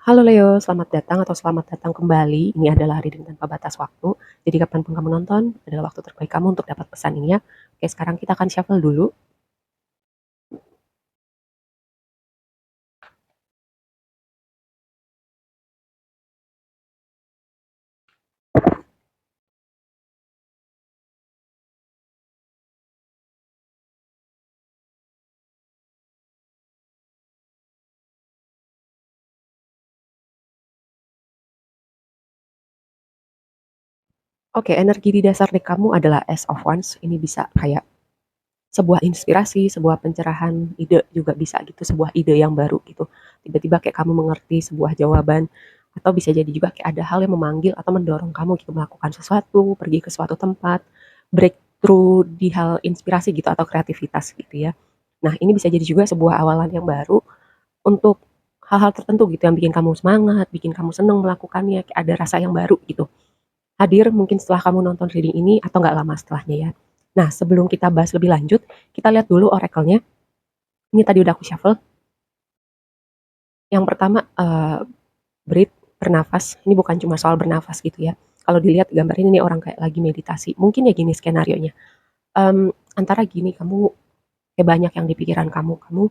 Halo Leo, selamat datang atau selamat datang kembali. Ini adalah reading tanpa batas waktu. Jadi kapanpun kamu nonton, adalah waktu terbaik kamu untuk dapat pesan ini ya. Oke, sekarang kita akan shuffle dulu. Oke, energi di dasar deck kamu adalah Ace of Wands. Ini bisa kayak sebuah inspirasi, sebuah pencerahan, ide juga bisa gitu, sebuah ide yang baru gitu. Tiba-tiba kayak kamu mengerti sebuah jawaban, atau bisa jadi juga kayak ada hal yang memanggil atau mendorong kamu gitu melakukan sesuatu, pergi ke suatu tempat, breakthrough di hal inspirasi gitu atau kreativitas gitu ya. Nah, ini bisa jadi juga sebuah awalan yang baru untuk hal-hal tertentu gitu yang bikin kamu semangat, bikin kamu seneng melakukannya, kayak ada rasa yang baru gitu. Hadir mungkin setelah kamu nonton reading ini atau nggak lama setelahnya ya. Nah, sebelum kita bahas lebih lanjut, kita lihat dulu oracle-nya. Ini tadi udah aku shuffle. Yang pertama, breathe, bernafas. Ini bukan cuma soal bernafas gitu ya. Kalau dilihat gambarnya ini orang kayak lagi meditasi. Mungkin ya gini skenario-nya. Antara gini, kamu kayak banyak yang di pikiran kamu. Kamu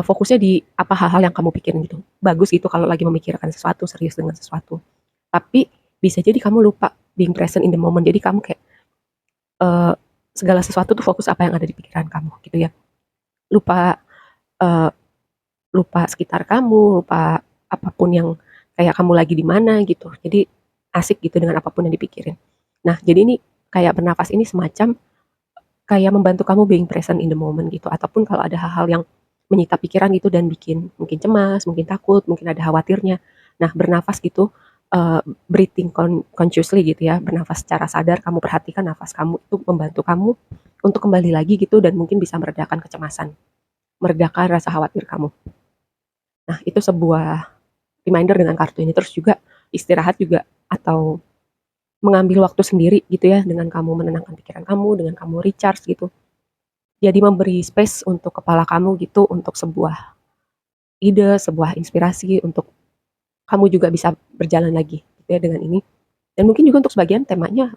fokusnya di apa hal-hal yang kamu pikirin gitu. Bagus gitu kalau lagi memikirkan sesuatu, serius dengan sesuatu. Tapi bisa jadi kamu lupa being present in the moment. Jadi kamu kayak eh, segala sesuatu tuh fokus apa yang ada di pikiran kamu gitu ya. Lupa eh, lupa sekitar kamu, lupa apapun yang kayak kamu lagi di mana gitu. Jadi asik gitu dengan apapun yang dipikirin. Nah, jadi ini kayak bernafas ini semacam kayak membantu kamu being present in the moment gitu. Ataupun kalau ada hal-hal yang menyita pikiran gitu dan bikin mungkin cemas, mungkin takut, mungkin ada khawatirnya. Nah, bernafas gitu, breathing consciously gitu ya, bernafas secara sadar, kamu perhatikan nafas kamu itu membantu kamu untuk kembali lagi gitu dan mungkin bisa meredakan kecemasan, meredakan rasa khawatir kamu. Nah, itu sebuah reminder dengan kartu ini. Terus juga istirahat juga atau mengambil waktu sendiri gitu ya dengan kamu menenangkan pikiran kamu, dengan kamu recharge gitu. Jadi memberi space untuk kepala kamu gitu untuk sebuah ide, sebuah inspirasi untuk kamu juga bisa berjalan lagi gitu ya dengan ini. Dan mungkin juga untuk sebagian temanya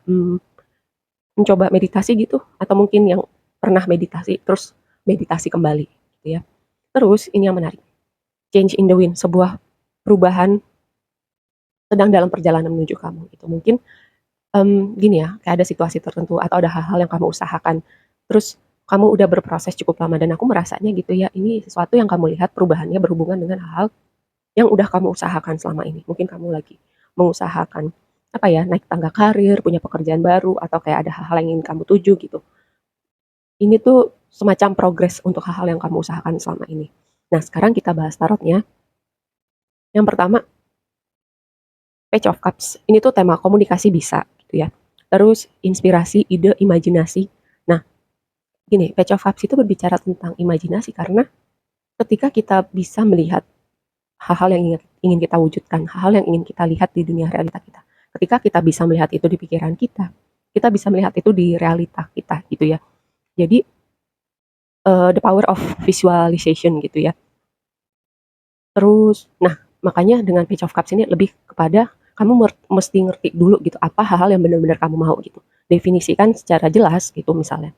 mencoba meditasi gitu atau mungkin yang pernah meditasi terus meditasi kembali gitu ya. Terus ini yang menarik, change in the wind, sebuah perubahan sedang dalam perjalanan menuju kamu gitu. Mungkin gini ya, kayak ada situasi tertentu atau ada hal-hal yang kamu usahakan, terus kamu udah berproses cukup lama dan aku merasanya gitu ya, ini sesuatu yang kamu lihat perubahannya berhubungan dengan hal yang udah kamu usahakan selama ini. Mungkin kamu lagi mengusahakan apa ya, naik tangga karir, punya pekerjaan baru atau kayak ada hal-hal yang ingin kamu tuju gitu. Ini tuh semacam progres untuk hal-hal yang kamu usahakan selama ini. Nah, sekarang kita bahas tarotnya. Yang pertama, Page of Cups. Ini tuh tema komunikasi bisa gitu ya. Terus inspirasi, ide, imajinasi. Nah, gini, Page of Cups itu berbicara tentang imajinasi karena ketika kita bisa melihat hal-hal yang ingin kita wujudkan, hal-hal yang ingin kita lihat di dunia realita kita. Ketika kita bisa melihat itu di pikiran kita bisa melihat itu di realita kita gitu ya. Jadi the power of visualization gitu ya. Terus, nah makanya dengan Page of Cups ini lebih kepada kamu mesti ngerti dulu gitu apa hal-hal yang benar-benar kamu mau gitu. Definisikan secara jelas gitu misalnya.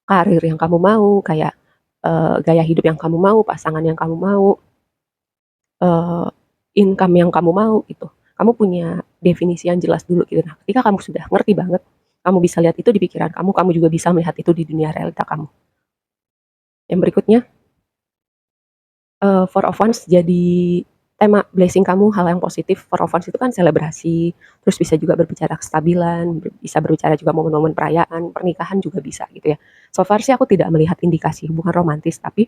Karir yang kamu mau, kayak gaya hidup yang kamu mau, pasangan yang kamu mau, eh, income yang kamu mau gitu. Kamu punya definisi yang jelas dulu gitu. Nah, ketika kamu sudah ngerti banget, kamu bisa lihat itu di pikiran kamu juga bisa melihat itu di dunia realita kamu. Yang berikutnya, Four of Wands jadi tema blessing kamu, hal yang positif. Four of Wands itu kan selebrasi, terus bisa juga berbicara kestabilan, bisa berbicara juga momen-momen perayaan, pernikahan juga bisa gitu ya. So far sih aku tidak melihat indikasi hubungan romantis, tapi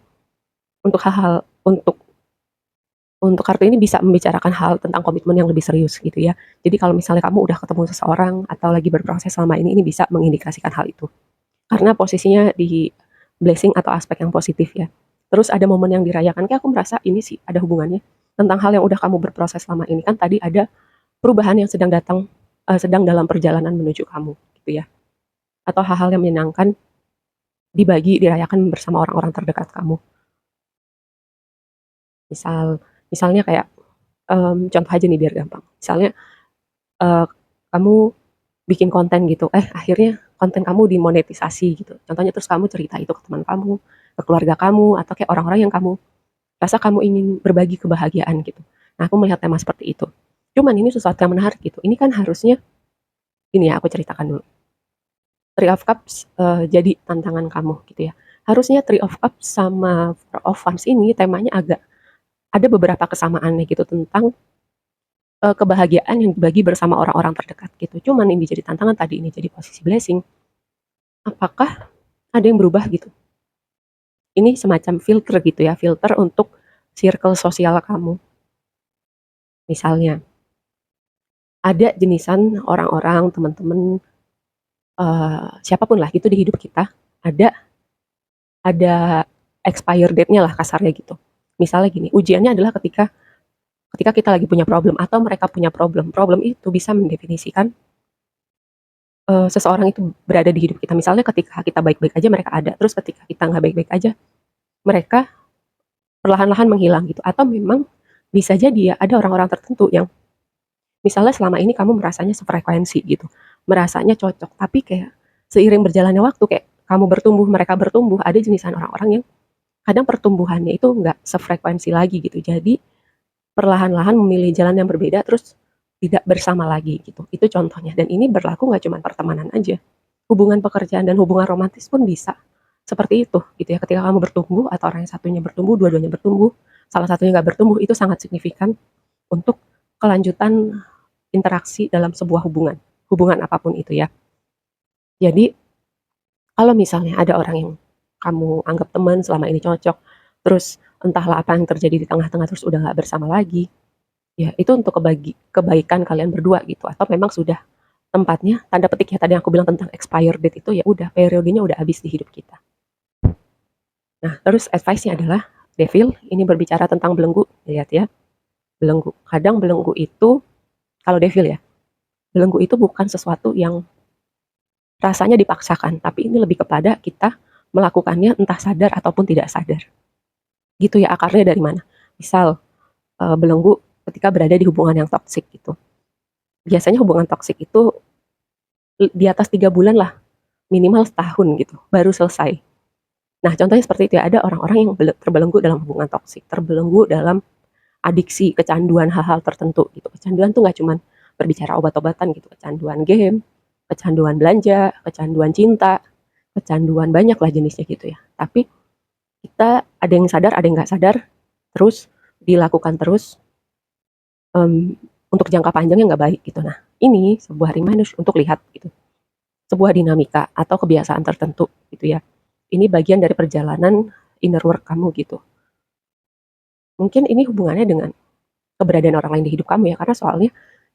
untuk hal-hal untuk kartu ini bisa membicarakan hal tentang komitmen yang lebih serius gitu ya. Jadi kalau misalnya kamu udah ketemu seseorang atau lagi berproses selama ini bisa mengindikasikan hal itu. Karena posisinya di blessing atau aspek yang positif ya. Terus ada momen yang dirayakan, kayak aku merasa ini sih ada hubungannya tentang hal yang udah kamu berproses selama ini. Kan tadi ada perubahan yang sedang datang, sedang dalam perjalanan menuju kamu gitu ya. Atau hal-hal yang menyenangkan dibagi, dirayakan bersama orang-orang terdekat kamu. Misal, misalnya kayak Contoh aja nih biar gampang, misalnya, eee, kamu bikin konten gitu, akhirnya konten kamu dimonetisasi gitu, contohnya terus kamu cerita itu ke teman kamu, ke keluarga kamu, atau kayak orang-orang yang kamu rasa kamu ingin berbagi kebahagiaan gitu. Nah, aku melihat tema seperti itu. Cuman ini sesuatu yang menarik gitu, ini kan harusnya ini ya, aku ceritakan dulu. Three of Cups, jadi tantangan kamu gitu ya. Harusnya Three of Cups sama Four of Wands ini temanya agak ada beberapa kesamaannya gitu tentang, kebahagiaan yang dibagi bersama orang-orang terdekat gitu. Cuman ini jadi tantangan tadi ini jadi posisi blessing, apakah ada yang berubah gitu? Ini semacam filter gitu ya, filter untuk circle sosial kamu. Misalnya, ada jenisan orang-orang, teman-teman, siapa lah gitu di hidup kita, ada ada expire date-nya lah kasarnya gitu. Misalnya gini, ujiannya adalah ketika ketika kita lagi punya problem atau mereka punya problem. Problem itu bisa mendefinisikan, seseorang itu berada di hidup kita. Misalnya ketika kita baik-baik aja mereka ada, terus ketika kita nggak baik-baik aja, mereka perlahan-lahan menghilang gitu. Atau memang bisa jadi ya ada orang-orang tertentu yang misalnya selama ini kamu merasanya sefrekuensi gitu, merasanya cocok, tapi kayak seiring berjalannya waktu kayak kamu bertumbuh, mereka bertumbuh, ada jenisan orang-orang yang kadang pertumbuhannya itu nggak sefrekuensi lagi gitu. Jadi perlahan-lahan memilih jalan yang berbeda terus tidak bersama lagi gitu. Itu contohnya dan ini berlaku nggak cuma pertemanan aja. Hubungan pekerjaan dan hubungan romantis pun bisa seperti itu gitu ya. Ketika kamu bertumbuh atau orang yang satunya bertumbuh, dua-duanya bertumbuh, salah satunya nggak bertumbuh itu sangat signifikan untuk kelanjutan interaksi dalam sebuah hubungan, hubungan apapun itu ya. Jadi kalau misalnya ada orang yang kamu anggap teman selama ini cocok, terus entahlah apa yang terjadi di tengah-tengah terus udah nggak bersama lagi, ya itu untuk kebaikan kalian berdua gitu atau memang sudah tempatnya tanda petik ya tadi yang aku bilang tentang expire date itu ya udah periodenya udah habis di hidup kita. Nah, terus advice-nya adalah Devil ini berbicara tentang belenggu, lihat ya, belenggu. Kadang belenggu itu kalau Devil ya, belenggu itu bukan sesuatu yang rasanya dipaksakan, tapi ini lebih kepada kita melakukannya entah sadar ataupun tidak sadar. Gitu ya akarnya dari mana? Misal belenggu ketika berada di hubungan yang toksik gitu. Biasanya hubungan toksik itu di atas 3 bulan lah, minimal setahun gitu, baru selesai. Nah, contohnya seperti itu ya, ada orang-orang yang terbelenggu dalam hubungan toksik, terbelenggu dalam adiksi, kecanduan hal-hal tertentu gitu. Kecanduan tuh nggak cuman berbicara obat-obatan gitu, kecanduan game, kecanduan belanja, kecanduan cinta, kecanduan banyak lah jenisnya gitu ya. Tapi kita ada yang sadar, ada yang nggak sadar, terus dilakukan terus um, untuk jangka panjangnya nggak baik gitu. Nah, ini sebuah reminder untuk lihat gitu, sebuah dinamika atau kebiasaan tertentu gitu ya. Ini bagian dari perjalanan inner work kamu gitu. Mungkin ini hubungannya dengan keberadaan orang lain di hidup kamu ya, karena soalnya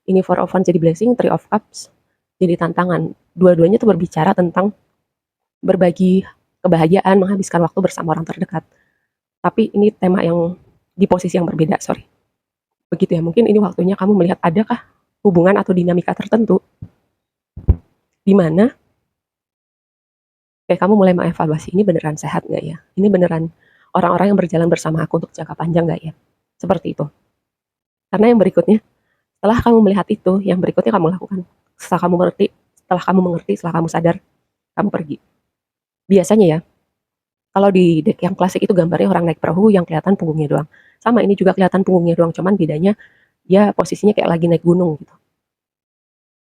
ini Four of Wands jadi blessing, Three of Cups jadi tantangan. Dua-duanya tuh berbicara tentang berbagi kebahagiaan, menghabiskan waktu bersama orang terdekat. Tapi ini tema yang di posisi yang berbeda, sorry. Begitu ya, mungkin ini waktunya kamu melihat adakah hubungan atau dinamika tertentu di mana kayak kamu mulai mengevaluasi ini beneran sehat nggak ya? Ini beneran orang-orang yang berjalan bersama aku untuk jangka panjang nggak ya? Seperti itu. Karena yang berikutnya, setelah kamu melihat itu, yang berikutnya kamu lakukan. Setelah kamu sadar, kamu pergi. Biasanya ya, kalau di deck yang klasik itu gambarnya orang naik perahu yang kelihatan punggungnya doang. Sama ini juga kelihatan punggungnya doang, cuman bedanya ya posisinya kayak lagi naik gunung gitu.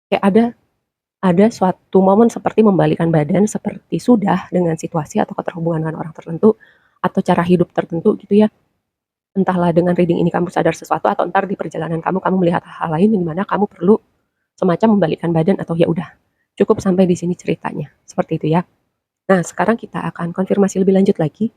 Kayak ada suatu momen seperti membalikan badan seperti sudah dengan situasi atau keterhubungan dengan orang tertentu atau cara hidup tertentu gitu ya. Entahlah dengan reading ini kamu sadar sesuatu atau entar di perjalanan kamu melihat hal lain di mana kamu perlu semacam membalikkan badan atau ya udah cukup sampai di sini ceritanya. Seperti itu ya. Nah, sekarang kita akan konfirmasi lebih lanjut lagi.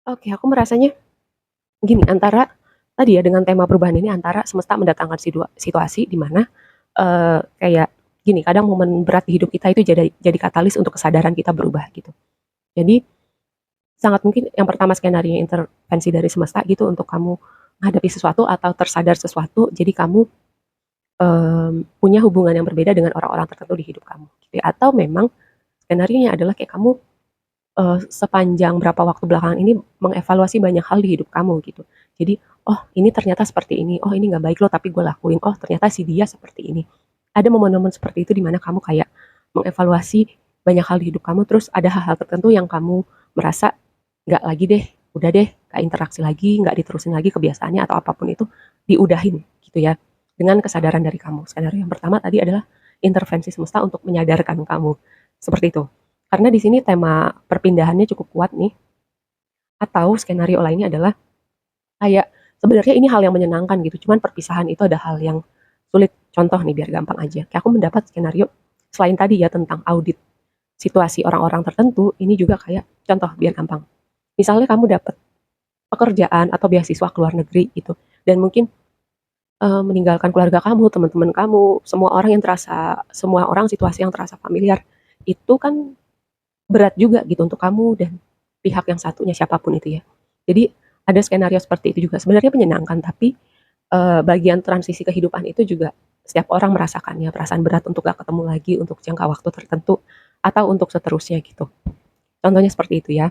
Oke, aku merasanya gini, antara tadi ya dengan tema perubahan ini antara semesta mendatangkan situasi di mana kayak gini, kadang momen berat di hidup kita itu jadi katalis untuk kesadaran kita berubah gitu. Jadi sangat mungkin yang pertama skenario intervensi dari semesta gitu untuk kamu menghadapi sesuatu atau tersadar sesuatu, jadi kamu punya hubungan yang berbeda dengan orang-orang tertentu di hidup kamu, gitu ya. Atau memang skenarionya adalah kayak kamu sepanjang berapa waktu belakangan ini mengevaluasi banyak hal di hidup kamu gitu. Jadi, oh ini ternyata seperti ini, oh ini nggak baik loh tapi gue lakuin, oh ternyata si dia seperti ini. Ada momen-momen seperti itu di mana kamu kayak mengevaluasi banyak hal di hidup kamu, terus ada hal-hal tertentu yang kamu merasa nggak lagi deh, udah deh, nggak interaksi lagi, nggak diterusin lagi kebiasaannya atau apapun itu, diudahin gitu ya. Dengan kesadaran dari kamu. Skenario yang pertama tadi adalah intervensi semesta untuk menyadarkan kamu. Seperti itu. Karena di sini tema perpindahannya cukup kuat nih. Atau skenario lainnya adalah kayak sebenarnya ini hal yang menyenangkan gitu, cuman perpisahan itu ada hal yang sulit. Contoh nih biar gampang aja. Kayak aku mendapat skenario selain tadi ya tentang audit situasi orang-orang tertentu, ini juga kayak contoh biar gampang. Misalnya kamu dapat pekerjaan atau beasiswa ke luar negeri gitu, dan mungkin meninggalkan keluarga kamu, teman-teman kamu, semua orang situasi yang terasa familiar, itu kan berat juga gitu untuk kamu dan pihak yang satunya siapapun itu ya. Jadi ada skenario seperti itu juga. Sebenarnya menyenangkan tapi bagian transisi kehidupan itu juga setiap orang merasakannya, perasaan berat untuk gak ketemu lagi untuk jangka waktu tertentu atau untuk seterusnya gitu. Contohnya seperti itu ya.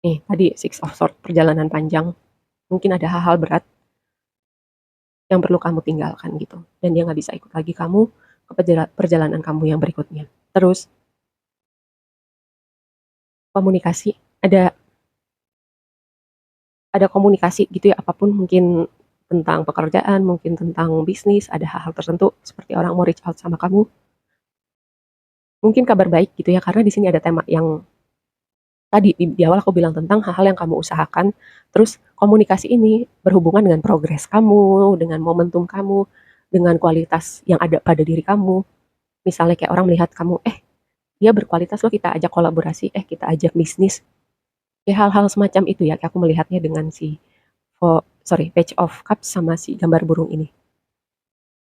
Nih, tadi Six of Swords, perjalanan panjang. Mungkin ada hal-hal berat yang perlu kamu tinggalkan gitu. Dan dia nggak bisa ikut lagi kamu ke perjalanan kamu yang berikutnya. Terus komunikasi, ada komunikasi gitu ya, apapun mungkin tentang pekerjaan, mungkin tentang bisnis, ada hal-hal tertentu seperti orang mau reach out sama kamu, mungkin kabar baik gitu ya, karena di sini ada tema yang tadi di awal aku bilang tentang hal-hal yang kamu usahakan, terus komunikasi ini berhubungan dengan progres kamu, dengan momentum kamu, dengan kualitas yang ada pada diri kamu. Misalnya kayak orang melihat kamu, dia berkualitas loh, kita ajak kolaborasi, kita ajak bisnis. Kayak hal-hal semacam itu ya, kayak aku melihatnya dengan si Page of Cups sama si gambar burung ini.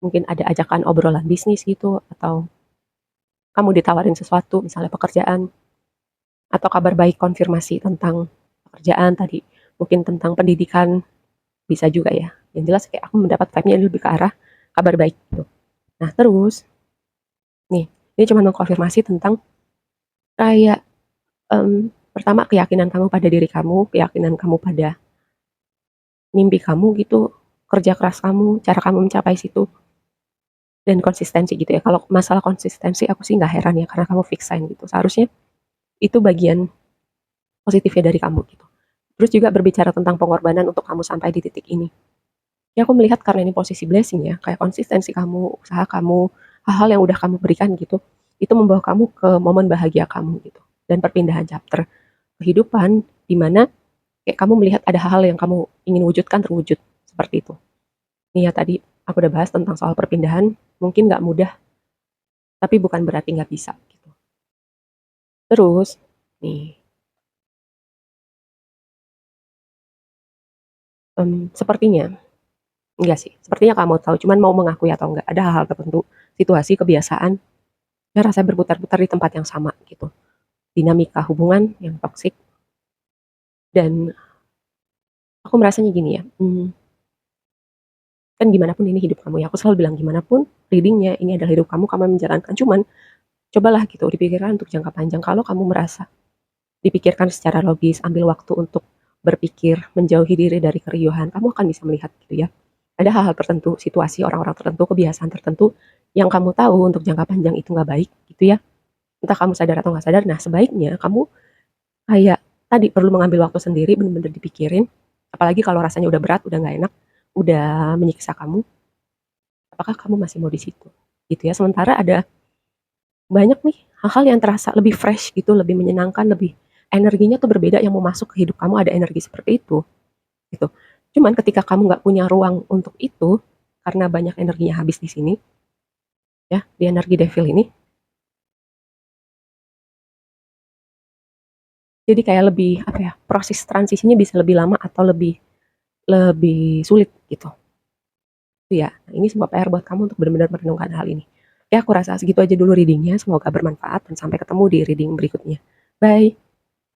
Mungkin ada ajakan obrolan bisnis gitu, atau kamu ditawarin sesuatu, misalnya pekerjaan, atau kabar baik konfirmasi tentang pekerjaan tadi, mungkin tentang pendidikan, bisa juga ya. Yang jelas kayak aku mendapat vibe-nya lebih ke arah kabar baik gitu. Nah terus, nih, ini cuma mengkonfirmasi tentang kayak pertama keyakinan kamu pada diri kamu, keyakinan kamu pada mimpi kamu gitu, kerja keras kamu, cara kamu mencapai situ, dan konsistensi gitu ya. Kalau masalah konsistensi aku sih nggak heran ya karena kamu fix sign gitu. Seharusnya itu bagian positifnya dari kamu gitu. Terus juga berbicara tentang pengorbanan untuk kamu sampai di titik ini. Ya aku melihat karena ini posisi blessing ya, kayak konsistensi kamu, usaha kamu, hal-hal yang udah kamu berikan gitu, itu membawa kamu ke momen bahagia kamu gitu. Dan perpindahan chapter kehidupan di mana kayak kamu melihat ada hal-hal yang kamu ingin wujudkan terwujud seperti itu. Nih ya tadi aku udah bahas tentang soal perpindahan, mungkin nggak mudah, tapi bukan berarti nggak bisa gitu. Terus, nih, sepertinya, enggak sih, sepertinya kamu tahu, cuman mau mengakui atau enggak, ada hal-hal tertentu, situasi, kebiasaan, yang rasanya berputar-putar di tempat yang sama gitu. Dinamika hubungan yang toksik, dan aku merasanya gini ya, kan gimana pun ini hidup kamu ya, aku selalu bilang gimana pun readingnya ini adalah hidup kamu, kamu menjalankan, cuman cobalah gitu dipikirkan untuk jangka panjang. Kalau kamu merasa dipikirkan secara logis, ambil waktu untuk berpikir, menjauhi diri dari keriuhan, kamu akan bisa melihat gitu ya. Ada hal-hal tertentu, situasi orang-orang tertentu, kebiasaan tertentu yang kamu tahu untuk jangka panjang itu nggak baik gitu ya. Entah kamu sadar atau nggak sadar. Nah sebaiknya kamu kayak tadi perlu mengambil waktu sendiri, bener-bener dipikirin. Apalagi kalau rasanya udah berat, udah nggak enak, udah menyiksa kamu. Apakah kamu masih mau di situ? Gitu ya. Sementara ada banyak nih hal-hal yang terasa lebih fresh gitu, lebih menyenangkan, lebih energinya tuh berbeda yang mau masuk ke hidup kamu ada energi seperti itu gitu. Cuman ketika kamu nggak punya ruang untuk itu karena banyak energinya habis di sini ya, di energi devil ini. Jadi kayak lebih apa ya, proses transisinya bisa lebih lama atau lebih lebih sulit gitu. Itu ya. Nah, ini sebuah PR buat kamu untuk benar-benar merenungkan hal ini. Ya aku rasa segitu aja dulu readingnya, semoga bermanfaat dan sampai ketemu di reading berikutnya. Bye.